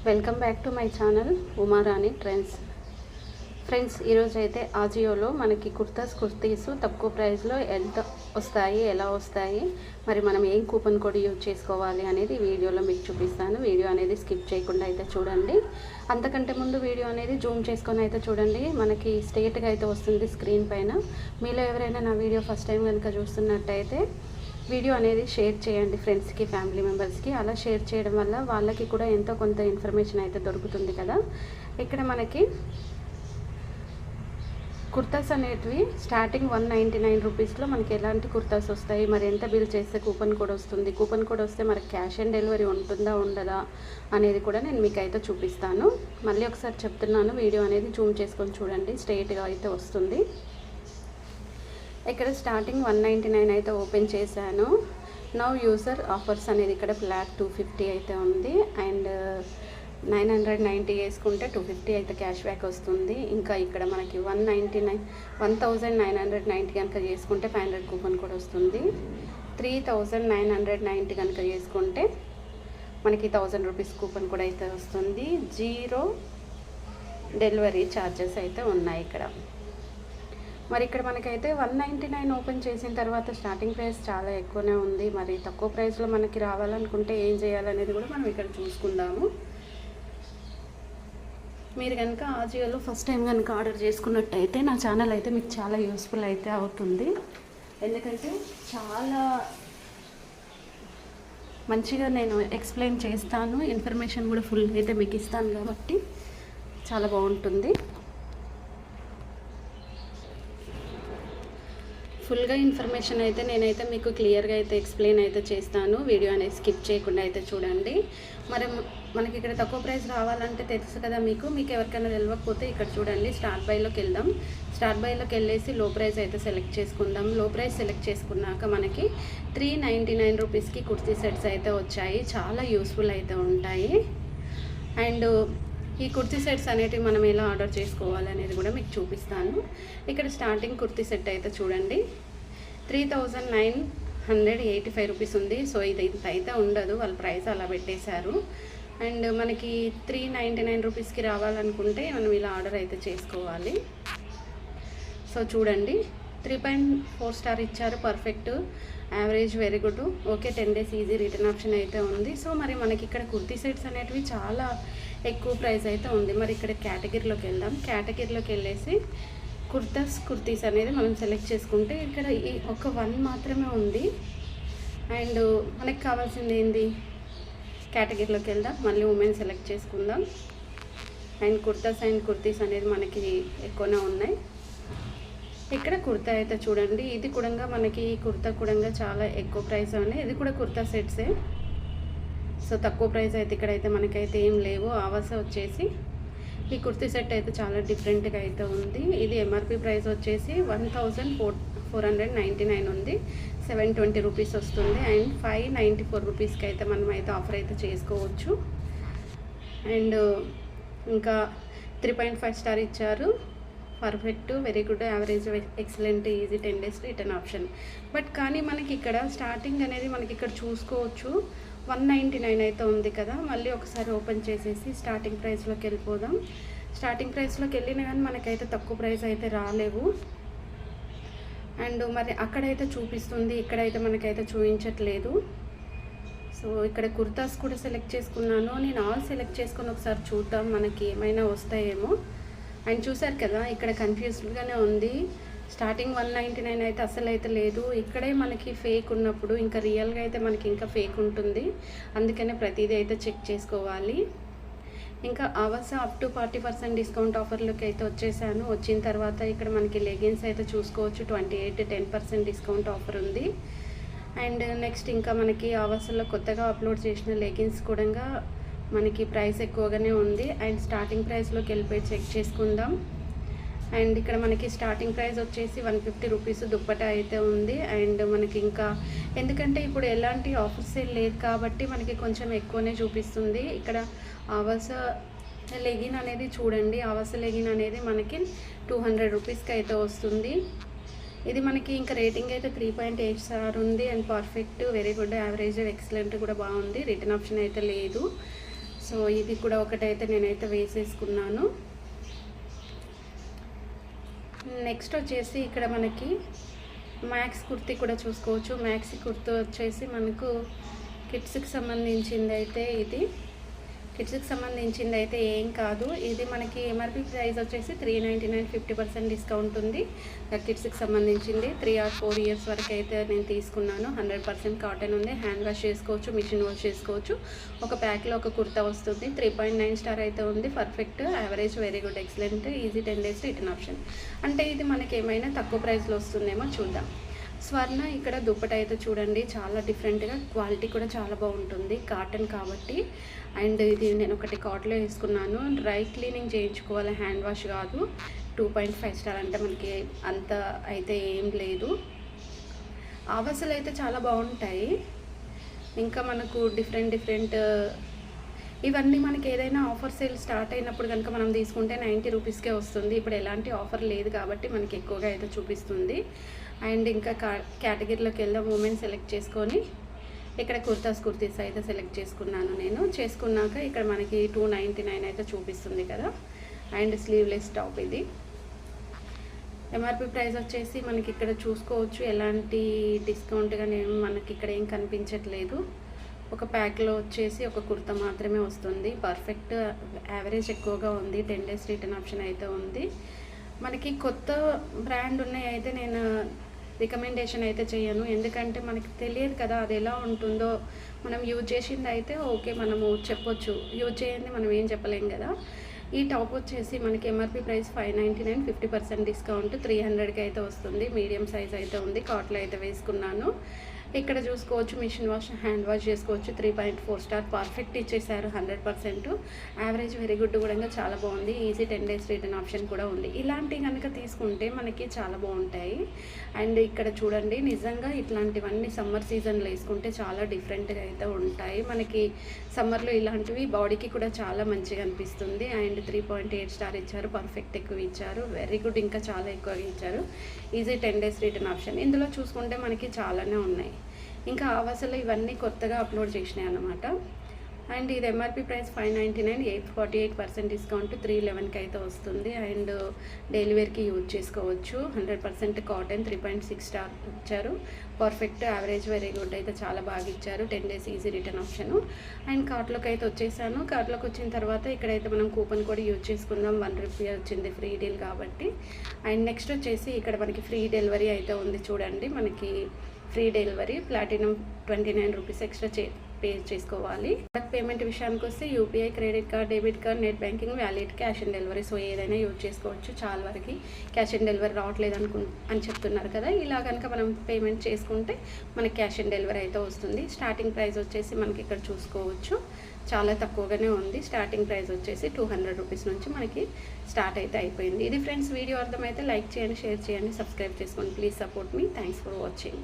Welcome back to my channel Uma Rani trends. Friends, ఈరోజు అయితే ఆజియోలో మనకి కుర్తీస్ తక్కువ ప్రైస్లో ఎంత వస్తాయి, ఎలా వస్తాయి, మరి మనం ఏం కూపన్ కోడ్ యూజ్ చేసుకోవాలి అనేది వీడియోలో మీకు చూపిస్తాను. వీడియో అనేది స్కిప్ చేయకుండా అయితే చూడండి. అంతకంటే ముందు వీడియో అనేది జూమ్ చేసుకొని అయితే చూడండి. మనకి స్ట్రేట్గా అయితే వస్తుంది స్క్రీన్ పైన. మీలో ఎవరైనా నా వీడియో ఫస్ట్ టైం కనుక చూస్తున్నట్టయితే వీడియో అనేది షేర్ చేయండి ఫ్రెండ్స్కి, ఫ్యామిలీ మెంబర్స్కి. అలా షేర్ చేయడం వల్ల వాళ్ళకి కూడా ఎంతో కొంత ఇన్ఫర్మేషన్ అయితే దొరుకుతుంది కదా. ఇక్కడ మనకి కుర్తాస్ అనేటివి స్టార్టింగ్ 199 రూపీస్లో మనకి ఎలాంటి కుర్తాస్ వస్తాయి, మరి ఎంత బిల్ చేస్తే కూపన్ కోడ్ వస్తుంది, కూపన్ కోడ్ వస్తే మనకి క్యాష్ ఆన్ డెలివరీ ఉంటుందా ఉండదా అనేది కూడా నేను మీకు అయితే చూపిస్తాను. మళ్ళీ ఒకసారి చెప్తున్నాను, వీడియో అనేది జూమ్ చేసుకొని చూడండి, స్ట్రైట్గా అయితే వస్తుంది. ఇక్కడ స్టార్టింగ్ 199 అయితే ఓపెన్ చేశాను. నౌ యూజర్ ఆఫర్స్ అనేది ఇక్కడ ఫ్లాట్ 250 అయితే ఉంది. అండ్ 990 వేసుకుంటే 250 అయితే క్యాష్ బ్యాక్ వస్తుంది. ఇంకా ఇక్కడ మనకి 1990 కనుక చేసుకుంటే 500 కూపన్ కూడా వస్తుంది. 3990 కనుక చేసుకుంటే మనకి 1000 రూపీస్ కూపన్ కూడా అయితే వస్తుంది. 0 డెలివరీ ఛార్జెస్ అయితే ఉన్నాయి ఇక్కడ. మరి ఇక్కడ మనకైతే 199 ఓపెన్ చేసిన తర్వాత స్టార్టింగ్ ప్రైస్ చాలా ఎక్కువనే ఉంది. మరి తక్కువ ప్రైస్లో మనకి రావాలనుకుంటే ఏం చేయాలనేది కూడా మనం ఇక్కడ చూసుకుందాము. మీరు కనుక ఆజియోలో ఫస్ట్ టైం కనుక ఆర్డర్ చేసుకున్నట్టయితే నా ఛానల్ అయితే మీకు చాలా యూస్ఫుల్ అయితే అవుతుంది. ఎందుకంటే చాలా మంచిగా నేను ఎక్స్ప్లెయిన్ చేస్తాను, ఇన్ఫర్మేషన్ కూడా ఫుల్ అయితే మీకు ఇస్తాను కాబట్టి చాలా బాగుంటుంది. ఫుల్గా ఇన్ఫర్మేషన్ అయితే నేనైతే మీకు క్లియర్గా అయితే ఎక్స్ప్లెయిన్ అయితే చేస్తాను. వీడియో అనేది స్కిప్ చేయకుండా అయితే చూడండి. మరి మనకి ఇక్కడ తక్కువ ప్రైస్ రావాలంటే తెలుసు కదా మీకు ఎవరికైనా తెలియకపోతే ఇక్కడ చూడండి, స్టార్ట్ బైలోకి వెళ్దాం. స్టార్ట్ బైలోకి వెళ్ళేసి లో ప్రైస్ అయితే సెలెక్ట్ చేసుకుందాం. లో ప్రైస్ సెలెక్ట్ చేసుకున్నాక మనకి 399 రూపీస్కి కుర్తీ సెట్స్ అయితే వచ్చాయి. చాలా యూస్ఫుల్ అయితే ఉంటాయి. అండ్ ఈ కుర్తీ సెట్స్ అనేటివి మనం ఎలా ఆర్డర్ చేసుకోవాలి అనేది కూడా మీకు చూపిస్తాను. ఇక్కడ స్టార్టింగ్ కుర్తీ సెట్ అయితే చూడండి 3985 రూపీస్ ఉంది. సో ఇది ఇంత అయితే ఉండదు, వాళ్ళ ప్రైస్ అలా పెట్టేశారు. అండ్ మనకి 399 రూపీస్కి రావాలనుకుంటే మనం ఇలా ఆర్డర్ అయితే చేసుకోవాలి. సో చూడండి, 3.4 స్టార్ ఇచ్చారు, perfect, average, very good, okay, 10 days easy return option అయితే ఉంది. సో మరి మనకి ఇక్కడ కుర్తీ సెట్స్ అనేటివి చాలా ఎక్కువ ప్రైస్ అయితే ఉంది. మరి ఇక్కడ కేటగిరీలోకి వెళ్దాం. కేటగిరీలోకి వెళ్ళేసి కుర్తీస్ అనేది మనం సెలెక్ట్ చేసుకుంటే ఇక్కడ ఈ ఒక 1 మాత్రమే ఉంది. అండ్ మనకు కావాల్సింది ఏంది, కేటగిరీలోకి వెళ్దాం, మళ్ళీ ఉమెన్ సెలెక్ట్ చేసుకుందాం. అండ్ కుర్తీస్ అనేది మనకి ఎక్కువనే ఉన్నాయి. ఇక్కడ కుర్తా అయితే చూడండి, ఇది కూడా మనకి కుర్తా కూడా చాలా ఎక్కువ ప్రైస్ ఉన్నాయి. ఇది కూడా కుర్తా సెట్సే. సో తక్కువ ప్రైస్ అయితే ఇక్కడైతే మనకైతే ఏం లేవు. ఆవాస వచ్చేసి ఈ కుర్తీ సెట్ అయితే చాలా డిఫరెంట్గా అయితే ఉంది. ఇది ఎంఆర్పి ప్రైస్ వచ్చేసి 1499 ఉంది, 720 రూపీస్ వస్తుంది. అండ్ 594 రూపీస్కి అయితే మనం అయితే ఆఫర్ అయితే చేసుకోవచ్చు. అండ్ ఇంకా 3.5 స్టార్ ఇచ్చారు, perfect, very good, average, excellent, easy, 10 days return option. But కానీ మనకి ఇక్కడ స్టార్టింగ్ అనేది మనకి ఇక్కడ చూసుకోవచ్చు 199 అయితే ఉంది కదా. మళ్ళీ ఒకసారి ఓపెన్ చేసేసి స్టార్టింగ్ ప్రైస్లోకి వెళ్ళిపోదాం. స్టార్టింగ్ ప్రైస్లోకి వెళ్ళినా కానీ మనకైతే తక్కువ ప్రైస్ అయితే రాలేవు. అండ్ మరి అక్కడైతే చూపిస్తుంది, ఇక్కడైతే మనకైతే చూపించట్లేదు. సో ఇక్కడ కుర్తాస్ కూడా సెలెక్ట్ చేసుకున్నాను. నేను ఆల్ సెలెక్ట్ చేసుకొని ఒకసారి చూద్దాం మనకి ఏమైనా వస్తాయేమో. అండ్ చూసారు కదా, ఇక్కడ కన్ఫ్యూజ్డ్గానే ఉంది. స్టార్టింగ్ 199 అయితే అసలు అయితే లేదు. ఇక్కడే మనకి ఫేక్ ఉన్నప్పుడు ఇంకా రియల్గా అయితే మనకి ఇంకా ఫేక్ ఉంటుంది. అందుకనే ప్రతిదీ అయితే చెక్ చేసుకోవాలి. ఇంకా ఆవాస అప్ టు 40% డిస్కౌంట్ ఆఫర్లోకి అయితే వచ్చేసాను. వచ్చిన తర్వాత ఇక్కడ మనకి లెగిన్స్ అయితే చూసుకోవచ్చు, 10% డిస్కౌంట్ ఆఫర్ ఉంది. అండ్ నెక్స్ట్ ఇంకా మనకి ఆవాసలో కొత్తగా అప్లోడ్ చేసిన లెగిన్స్ కూడా మనకి ప్రైస్ ఎక్కువగానే ఉంది. అండ్ స్టార్టింగ్ ప్రైస్లోకి వెళ్ళిపోయి చెక్ చేసుకుందాం. అండ్ ఇక్కడ మనకి స్టార్టింగ్ ప్రైస్ వచ్చేసి 150 రూపీస్ దుప్పటా అయితే ఉంది. అండ్ మనకి ఇంకా ఎందుకంటే ఇప్పుడు ఎలాంటి ఆఫర్స్ లేదు కాబట్టి మనకి కొంచెం ఎక్కువనే చూపిస్తుంది. ఇక్కడ ఆవాస లెగిన్ అనేది చూడండి, ఆవాస లెగిన్ అనేది మనకి 200 రూపీస్కి అయితే వస్తుంది. ఇది మనకి ఇంకా రేటింగ్ అయితే 3.8 స్టార్ ఉంది. And perfect, very good, average, excellent కూడా బాగుంది. రిటర్న్ ఆప్షన్ అయితే లేదు. సో ఇది కూడా ఒకటైతే నేనైతే వేసేసుకున్నాను. నెక్స్ట్ వచ్చేసి ఇక్కడ మనకి మ్యాక్స్ కుర్తీ కూడా చూసుకోవచ్చు. మ్యాక్సీ కుర్తీ వచ్చేసి మనకు కిడ్స్కి సంబంధించింది అయితే ఇది కిడ్స్కి సంబంధించింది అయితే ఏం కాదు. ఇది మనకి ఎంఆర్పి ప్రైస్ వచ్చేసి 399, 50% డిస్కౌంట్ ఉంది. కిడ్స్కి సంబంధించింది 3 or 4 years వరకు అయితే నేను తీసుకున్నాను. 100% కాటన్ ఉంది. హ్యాండ్ వాష్ చేసుకోవచ్చు, మిషన్ వాష్ చేసుకోవచ్చు. ఒక ప్యాక్లో ఒక కుర్తా వస్తుంది. 3.9 స్టార్ అయితే ఉంది. Perfect, average, very good, excellent, easy 10 days return option. అంటే ఇది మనకి ఏమైనా తక్కువ ప్రైస్లో వస్తుందేమో చూద్దాం. స్వర్ణ ఇక్కడ దుప్పట అయితే చూడండి, చాలా డిఫరెంట్గా, క్వాలిటీ కూడా చాలా బాగుంటుంది, కాటన్ కాబట్టి. అండ్ ఇది నేను ఒకటి కాటన్లో వేసుకున్నాను. డ్రై క్లీనింగ్ చేయించుకోవాలి, హ్యాండ్ వాష్ కాదు. 2.5 స్టార్ అంటే మనకి అంత అయితే ఏం లేదు. ఆవసలు అయితే చాలా బాగుంటాయి. ఇంకా మనకు డిఫరెంట్ ఇవన్నీ మనకి ఏదైనా ఆఫర్ సేల్ స్టార్ట్ అయినప్పుడు కనుక మనం తీసుకుంటే 90 రూపీస్కే వస్తుంది. ఇప్పుడు ఎలాంటి ఆఫర్ లేదు కాబట్టి మనకి ఎక్కువగా అయితే చూపిస్తుంది. అండ్ ఇంకా కేటగిరీలోకి వెళ్దాం. ఉమెన్ సెలెక్ట్ చేసుకొని ఇక్కడ కుర్తీస్ అయితే సెలెక్ట్ చేసుకున్నాను నేను. చేసుకున్నాక ఇక్కడ మనకి 299 అయితే చూపిస్తుంది కదా. అండ్ స్లీవ్లెస్ టాప్ ఇది. ఎంఆర్పి ప్రైస్ వచ్చేసి మనకి ఇక్కడ చూసుకోవచ్చు. ఎలాంటి డిస్కౌంట్గా మనకి ఇక్కడ ఏం కనిపించట్లేదు. ఒక ప్యాక్లో వచ్చేసి ఒక కుర్తా మాత్రమే వస్తుంది. పర్ఫెక్ట్, యావరేజ్ ఎక్కువగా ఉంది. 10 days రిటర్న్ ఆప్షన్ అయితే ఉంది. మనకి కొత్త బ్రాండ్ ఉన్నాయి అయితే నేను రికమెండేషన్ అయితే చేయను, ఎందుకంటే మనకి తెలియదు కదా అది ఎలా ఉంటుందో. మనం యూజ్ చేసింది అయితే ఓకే, మనము చెప్పొచ్చు, యూజ్ చేయండి మనం ఏం చెప్పలేం కదా. ఈ టాప్ వచ్చేసి మనకి ఎంఆర్పి ప్రైస్ 599, 50% డిస్కౌంట్ 300కి అయితే వస్తుంది. మీడియం సైజ్ అయితే ఉంది. కాట్లో అయితే వేసుకున్నాను. ఇక్కడ చూసుకోవచ్చు, మిషన్ వాష్, హ్యాండ్ వాష్ చేసుకోవచ్చు. 3.4 స్టార్, పర్ఫెక్ట్ ఇచ్చేసారు. 100%, యావరేజ్, వెరీ గుడ్ కూడా చాలా బాగుంది. ఈజీ 10 days రిటర్న్ ఆప్షన్ కూడా ఉంది. ఇలాంటివి కనుక తీసుకుంటే మనకి చాలా బాగుంటాయి. అండ్ ఇక్కడ చూడండి, నిజంగా ఇట్లాంటివన్నీ సమ్మర్ సీజన్లో వేసుకుంటే చాలా డిఫరెంట్గా అయితే ఉంటాయి. మనకి సమ్మర్లో ఇలాంటివి బాడీకి కూడా చాలా మంచిగా అనిపిస్తుంది. అండ్ 3.8 స్టార్ ఇచ్చారు. పర్ఫెక్ట్ ఎక్కువ ఇచ్చారు. వెరీ గుడ్, ఇంకా చాలా ఎక్కువగా ఇచ్చారు. Easy 10 days return option. ఇందులో చూసుకుంటే మనకి చాలానే ఉన్నాయి. ఇంకా ఆవాసలు ఇవన్నీ కొత్తగా అప్లోడ్ చేసినాయి అన్నమాట. అండ్ ఇది ఎంఆర్పి ప్రైస్ 599, 48% డిస్కౌంట్ 311కి అయితే వస్తుంది. అండ్ డైలీ వేర్కి యూజ్ చేసుకోవచ్చు. 100% కాటన్, 3.6 స్టార్ ఇచ్చారు. పర్ఫెక్ట్, యావరేజ్, వెరీ గుడ్ అయితే చాలా బాగా ఇచ్చారు. 10 days easy return option. And కార్ట్లోకి అయితే వచ్చేసాను. కార్ట్లోకి వచ్చిన తర్వాత ఇక్కడైతే మనం కూపన్ కూడా యూజ్ చేసుకుందాం. 1 రూపీ వచ్చింది, ఫ్రీ డీల్ కాబట్టి. అండ్ నెక్స్ట్ వచ్చేసి ఇక్కడ మనకి ఫ్రీ డెలివరీ అయితే ఉంది చూడండి. మనకి free delivery, platinum 29 rupees extra pay చేసుకోవాలి. పేమెంట్ విషయానికి వస్తే UPI, credit card, debit card, net banking, valid, cash on delivery. So ఏదైనా యూజ్ చేసుకోవచ్చు. చాలా వరకు క్యాష్ ఆన్ డెలివరీ రావట్లేదు అని చెప్తున్నారు కదా. ఇలా కనుక మనం పేమెంట్ చేసుకుంటే మనకి క్యాష్ ఆన్ డెలివరీ అయితే వస్తుంది. స్టార్టింగ్ ప్రైస్ వచ్చేసి మనకి ఇక్కడ చూసుకోవచ్చు, చాలా తక్కువగానే ఉంది. స్టార్టింగ్ ప్రైస్ వచ్చేసి 200 రూపీస్ నుంచి మనకి స్టార్ట్ అయితే అయిపోయింది. ఇది ఫ్రెండ్స్, వీడియో అర్థమైతే లైక్ చేయండి, షేర్ చేయండి, సబ్స్క్రైబ్ చేసుకోండి. Please support me. Thanks for watching.